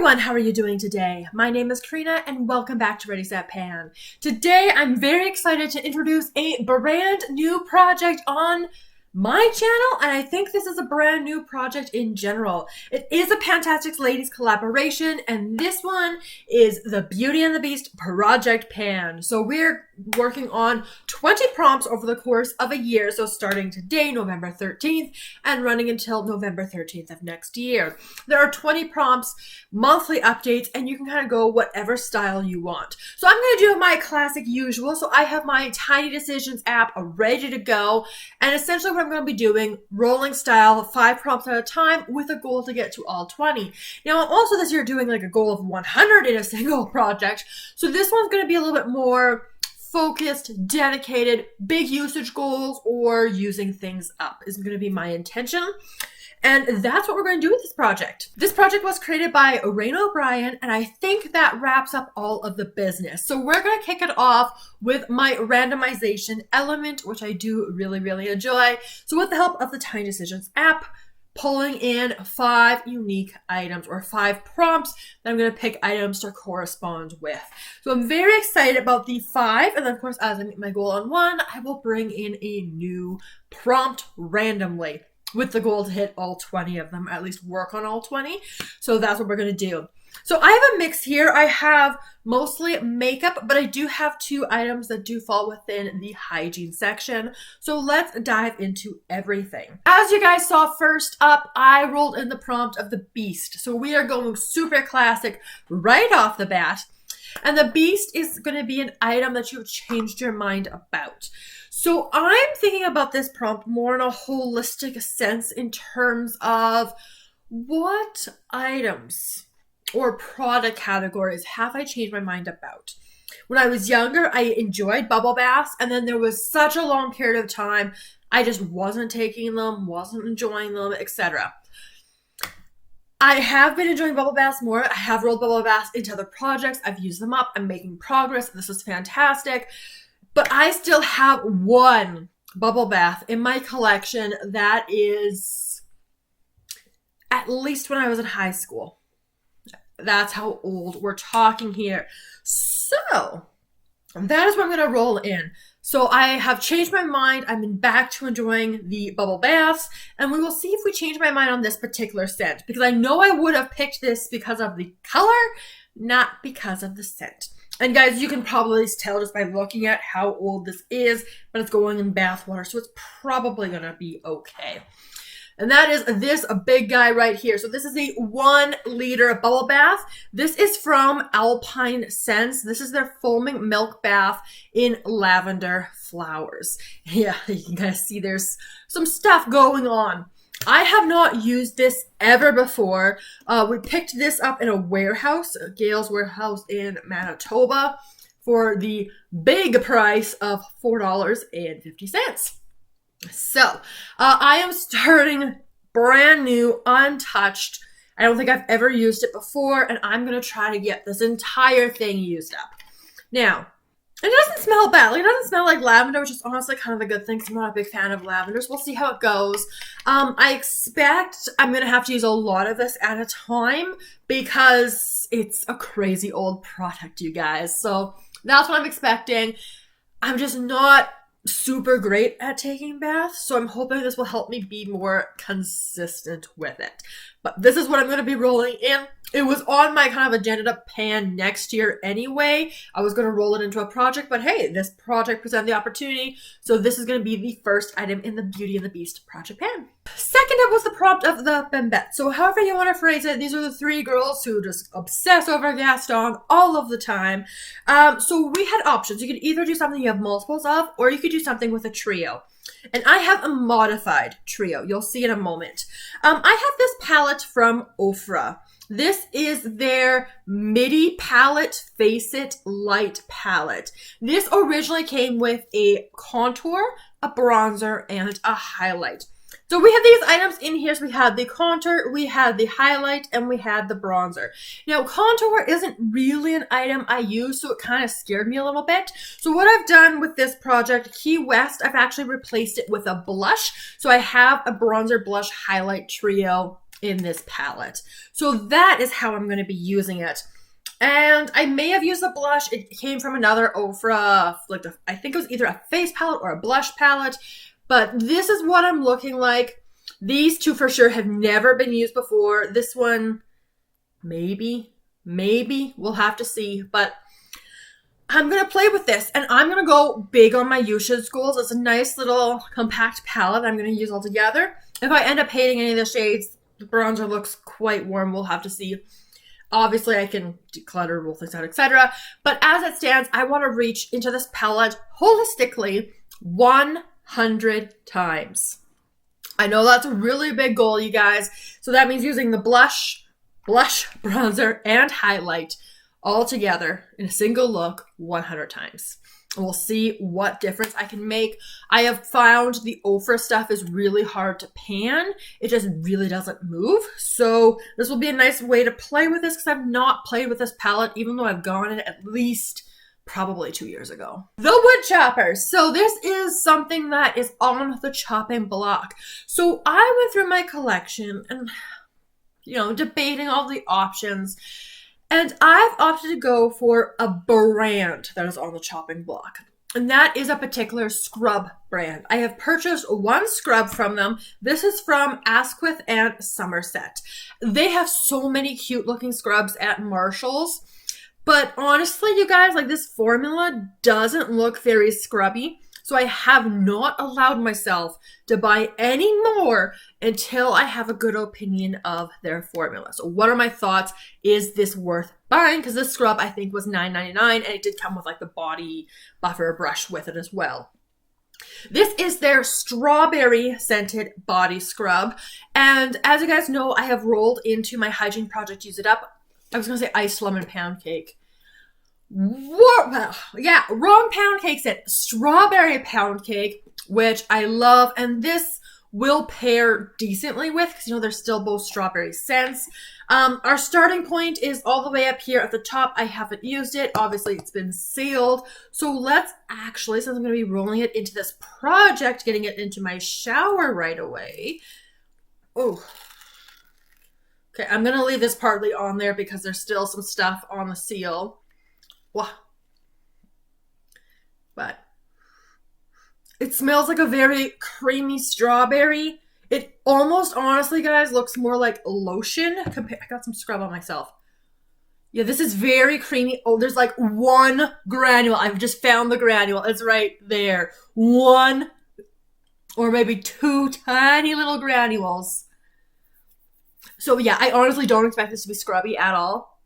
everyone, how are you doing today? My name is Karina and welcome back to Ready Set Pan. Today I'm very excited to introduce a brand new project on my channel, and I think this is a brand new project in general. It is a Pantastic Ladies collaboration, and this one is the Beauty and the Beast Project Pan. So we're working on 20 prompts over the course of a year, so starting today, November 13th, and running until November 13th of next year. There are 20 prompts, monthly updates, and you can kind of go whatever style you want. So I'm going to do my classic usual. So I have my Tiny Decisions app ready to go, and essentially what I'm going to be doing, rolling style, 5 prompts at a time with a goal to get to all 20. Now, I'm also this year doing like a goal of 100 in a single project. So this one's going to be a little bit more focused, dedicated, big usage goals, or using things up is going to be my intention. And that's what we're going to do with this project. This project was created by Rain O'Brien, and I think that wraps up all of the business. So we're going to kick it off with my randomization element, which I do really enjoy. So with the help of the Tiny Decisions app, pulling in 5 unique items or 5 prompts that I'm going to pick items to correspond with. So I'm very excited about the 5, and then of course as I meet my goal on 1, I will bring in a new prompt randomly, with the goal to hit all 20 of them, at least work on all 20. So that's what we're going to do. So I have a mix here. I have mostly makeup, but I do have 2 items that do fall within the hygiene section. So let's dive into everything. As you guys saw first up, I rolled in the prompt of the Beast. So we are going super classic right off the bat. And the Beast is going to be an item that you've changed your mind about. So I'm thinking about this prompt more in a holistic sense in terms of what items or product categories have I changed my mind about. When I was younger, I enjoyed bubble baths, and then there was such a long period of time I just wasn't taking them, wasn't enjoying them, etc. I have been enjoying bubble baths more. I have rolled bubble baths into other projects. I've used them up. I'm making progress. This is fantastic. But I still have 1 bubble bath in my collection that is at least when I was in high school. That's how old we're talking here. So that is what I'm going to roll in. So I have changed my mind. I'm back to enjoying the bubble baths, and we will see if we change my mind on this particular scent, because I know I would have picked this because of the color, not because of the scent. And guys, you can probably tell just by looking at how old this is, but it's going in bath water, so it's probably going to be okay. And that is this big guy right here. So this is a 1 liter bubble bath. This is from Alpine Scents. This is their foaming milk bath in lavender flowers. Yeah, you can kind of see there's some stuff going on. I have not used this ever before. We picked this up in a warehouse, Gail's warehouse in Manitoba, for the big price of $4.50. So I am starting brand new, untouched. I don't think I've ever used it before, and I'm going to try to get this entire thing used up. Now, it doesn't smell bad. Like, it doesn't smell like lavender, which is honestly kind of a good thing because I'm not a big fan of lavenders. We'll see how it goes. I expect I'm going to have to use a lot of this at a time because it's a crazy old product, you guys. So that's what I'm expecting. I'm just not super great at taking baths, so I'm hoping this will help me be more consistent with it. But this is what I'm going to be rolling in. It was on my kind of agenda to pan next year anyway. I was going to roll it into a project, but hey, this project presented the opportunity, so this is going to be the first item in the Beauty and the Beast project pan. Second up was the prompt of the Bimbettes. So however you want to phrase it, these are the 3 girls who just obsess over Gaston all of the time. So we had options. You could either do something you have multiples of, or you could do something with a trio. And I have a modified trio. You'll see in a moment. I have this palette from Ofra. This is their Midi palette, Face It Light palette. This originally came with a contour, a bronzer, and a highlight. So we had these items in here. So we had the contour, we had the highlight, and we had the bronzer. Now, contour isn't really an item I use, so it kind of scared me a little bit. So what I've done with this project, Key West, I've actually replaced it with a blush. So I have a bronzer blush highlight trio in this palette. So that is how I'm going to be using it. And I may have used a blush. It came from another Ofra, like I think it was either a face palette or a blush palette. But this is what I'm looking like. These two for sure have never been used before. This one, maybe. We'll have to see. But I'm going to play with this. And I'm going to go big on my usage goals. It's a nice little compact palette I'm going to use all together. If I end up hating any of the shades, the bronzer looks quite warm. We'll have to see. Obviously, I can declutter, roll things out, etc. But as it stands, I want to reach into this palette holistically 100 times. I know that's a really big goal, you guys. So that means using the blush, bronzer, and highlight all together in a single look 100 times. And we'll see what difference I can make. I have found the Ofra stuff is really hard to pan. It just really doesn't move. So this will be a nice way to play with this because I've not played with this palette, even though I've gone in it at least probably 2 years ago. The wood chopper. So this is something that is on the chopping block. So I went through my collection and, debating all the options. And I've opted to go for a brand that is on the chopping block. And that is a particular scrub brand. I have purchased one scrub from them. This is from Asquith and Somerset. They have so many cute looking scrubs at Marshall's. But honestly, you guys, like this formula doesn't look very scrubby. So I have not allowed myself to buy any more until I have a good opinion of their formula. So what are my thoughts? Is this worth buying? Because this scrub I think was $9.99 and it did come with like the body buffer brush with it as well. This is their strawberry scented body scrub. And as you guys know, I have rolled into my hygiene project Use It Up. I was going to say iced lemon pound cake. Yeah, wrong pound cake set. Strawberry pound cake, which I love. And this will pair decently with, because they're still both strawberry scents. Our starting point is all the way up here at the top. I haven't used it. Obviously, it's been sealed. So let's actually, since I'm going to be rolling it into this project, getting it into my shower right away. Oh. Okay, I'm going to leave this partly on there because there's still some stuff on the seal. Wow. But it smells like a very creamy strawberry. It almost, honestly, guys, looks more like lotion. I got some scrub on myself. Yeah, this is very creamy. Oh, there's like one granule. I've just found the granule. It's right there. One or maybe two tiny little granules. So yeah, I honestly don't expect this to be scrubby at all.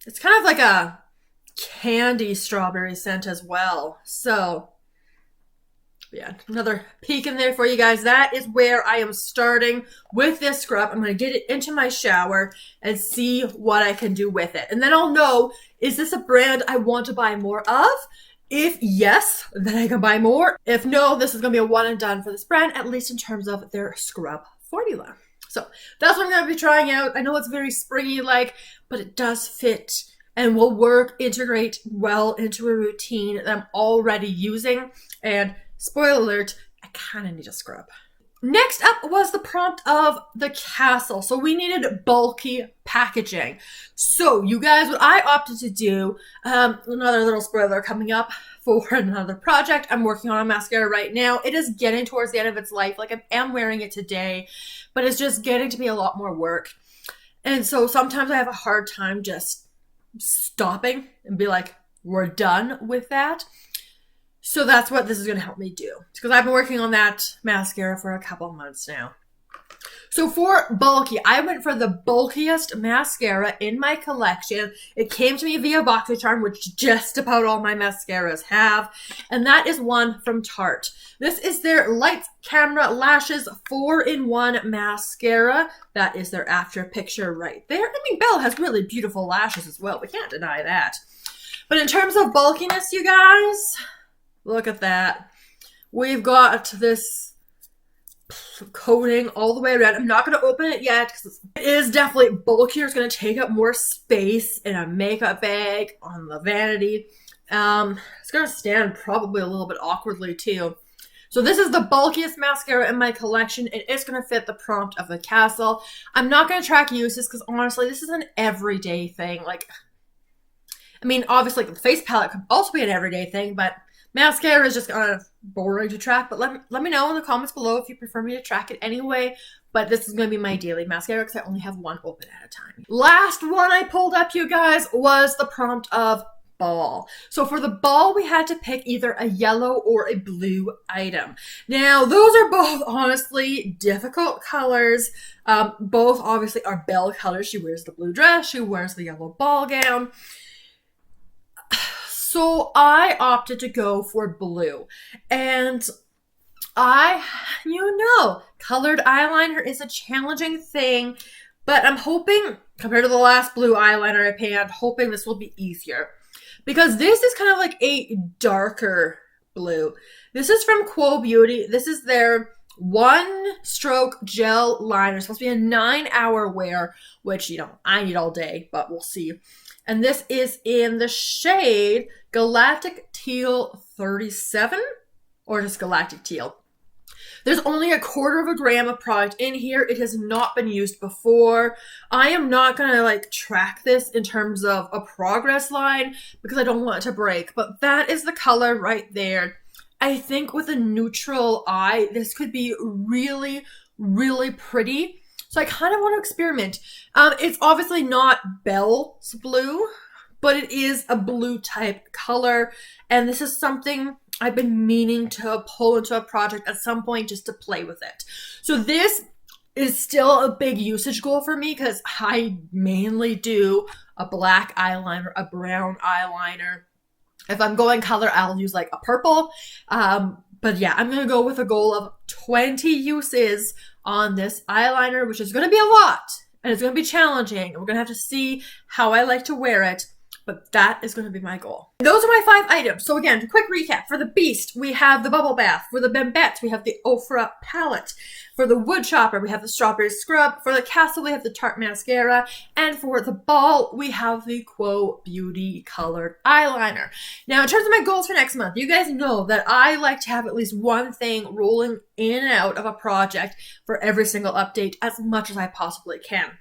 It's kind of like a candy strawberry scent as well. So yeah, another peek in there for you guys. That is where I am starting with this scrub. I'm going to get it into my shower and see what I can do with it. And then I'll know, is this a brand I want to buy more of? If yes, then I can buy more. If no, this is going to be a one and done for this brand, at least in terms of their scrub formula. So that's what I'm going to be trying out. I know it's very springy-like, but it does fit and will work, integrate well into a routine that I'm already using. And spoiler alert, I kind of need a scrub. Next up was the prompt of the castle. So we needed bulky packaging. So you guys, what I opted to do, another little spoiler coming up for another project. I'm working on a mascara right now. It is getting towards the end of its life. Like, I am wearing it today, but it's just getting to be a lot more work. And so sometimes I have a hard time just stopping and be like, we're done with that. So that's what this is going to help me do, because I've been working on that mascara for a couple of months now. So for bulky, I went for the bulkiest mascara in my collection. It came to me via BoxyCharm, which just about all my mascaras have. And that is one from Tarte. This is their Lights, Camera, Lashes 4-in-1 mascara. That is their after picture right there. I mean, Belle has really beautiful lashes as well. We can't deny that. But in terms of bulkiness, you guys, look at that. We've got this coating all the way around. I'm not going to open it yet because it is definitely bulkier. It's going to take up more space in a makeup bag on the vanity. It's going to stand probably a little bit awkwardly too. So this is the bulkiest mascara in my collection. It is going to fit the prompt of the castle. I'm not going to track uses because honestly, this is an everyday thing. Like, I mean, obviously the face palette could also be an everyday thing, but mascara is just kind of boring to track. But let me know in the comments below if you prefer me to track it anyway. But this is going to be my daily mascara because I only have one open at a time. Last one I pulled up, you guys, was the prompt of ball. So for the ball, we had to pick either a yellow or a blue item. Now, those are both honestly difficult colors. Both obviously are Belle colors. She wears the blue dress. She wears the yellow ball gown. So I opted to go for blue. And colored eyeliner is a challenging thing, but I'm hoping, compared to the last blue eyeliner I panned, hoping this will be easier. Because this is kind of like a darker blue. This is from Quo Beauty. This is their one stroke gel liner. It's supposed to be a 9-hour wear, which, I need all day, but we'll see. And this is in the shade Galactic Teal 37, or just Galactic Teal. There's only 1/4 gram of product in here. It has not been used before. I am not going to track this in terms of a progress line because I don't want it to break. But that is the color right there. I think with a neutral eye, this could be really, really pretty. So I kind of want to experiment. It's obviously not Belle's blue, but it is a blue type color. And this is something I've been meaning to pull into a project at some point just to play with it. So this is still a big usage goal for me because I mainly do a black eyeliner, a brown eyeliner. If I'm going color, I'll use a purple. But yeah, I'm going to go with a goal of 20 uses on this eyeliner, which is going to be a lot. And it's going to be challenging. We're going to have to see how I like to wear it. But that is going to be my goal. Those are my 5 items. So again, to quick recap. For the Beast, we have the Bubble Bath. For the Bimbettes, we have the Ofra palette. For the Wood Chopper, we have the Strawberry Scrub. For the Castle, we have the Tarte Mascara. And for the Ball, we have the Quo Beauty colored eyeliner. Now, in terms of my goals for next month, you guys know that I like to have at least one thing rolling in and out of a project for every single update as much as I possibly can.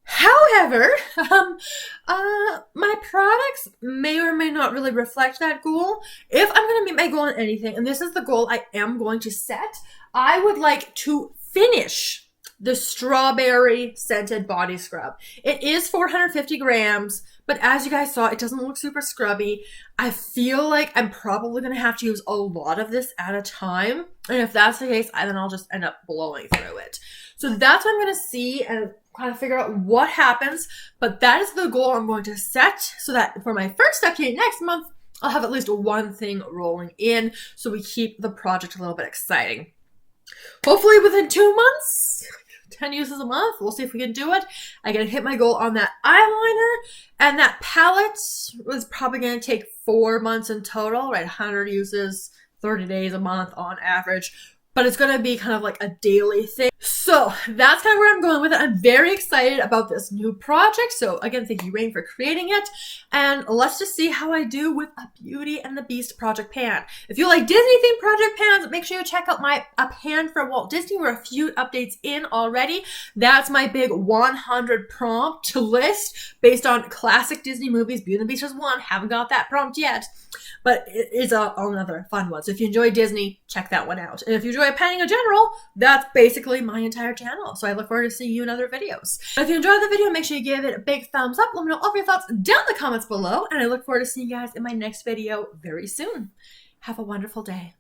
However, my products may or may not really reflect that goal. If I'm going to meet my goal in anything, and this is the goal I am going to set, I would like to finish the strawberry scented body scrub. It is 450 grams, but as you guys saw, it doesn't look super scrubby. I feel like I'm probably going to have to use a lot of this at a time. And if that's the case, then I'll just end up blowing through it. So that's what I'm going to see and kind of figure out what happens. But that is the goal I'm going to set so that for my first update next month, I'll have at least one thing rolling in so we keep the project a little bit exciting. Hopefully within 2 months, 10 uses a month. We'll see if we can do it. I gotta hit my goal on that eyeliner, and that palette was probably gonna take 4 months in total, right? 100 uses, 30 days a month on average. But it's going to be kind of like a daily thing. So that's kind of where I'm going with it. I'm very excited about this new project. So again, thank you, Rain, for creating it. And let's just see how I do with a Beauty and the Beast project pan. If you like Disney-themed project pans, make sure you check out my pan for Walt Disney. We're a few updates in already. That's my big 100 prompt list based on classic Disney movies. Beauty and the Beast is one. Haven't got that prompt yet. But it is another fun one. So if you enjoy Disney, check that one out. And if you enjoy panning in general, that's basically my entire channel. So I look forward to seeing you in other videos. If you enjoyed the video, make sure you give it a big thumbs up. Let me know all of your thoughts down in the comments below. And I look forward to seeing you guys in my next video very soon. Have a wonderful day.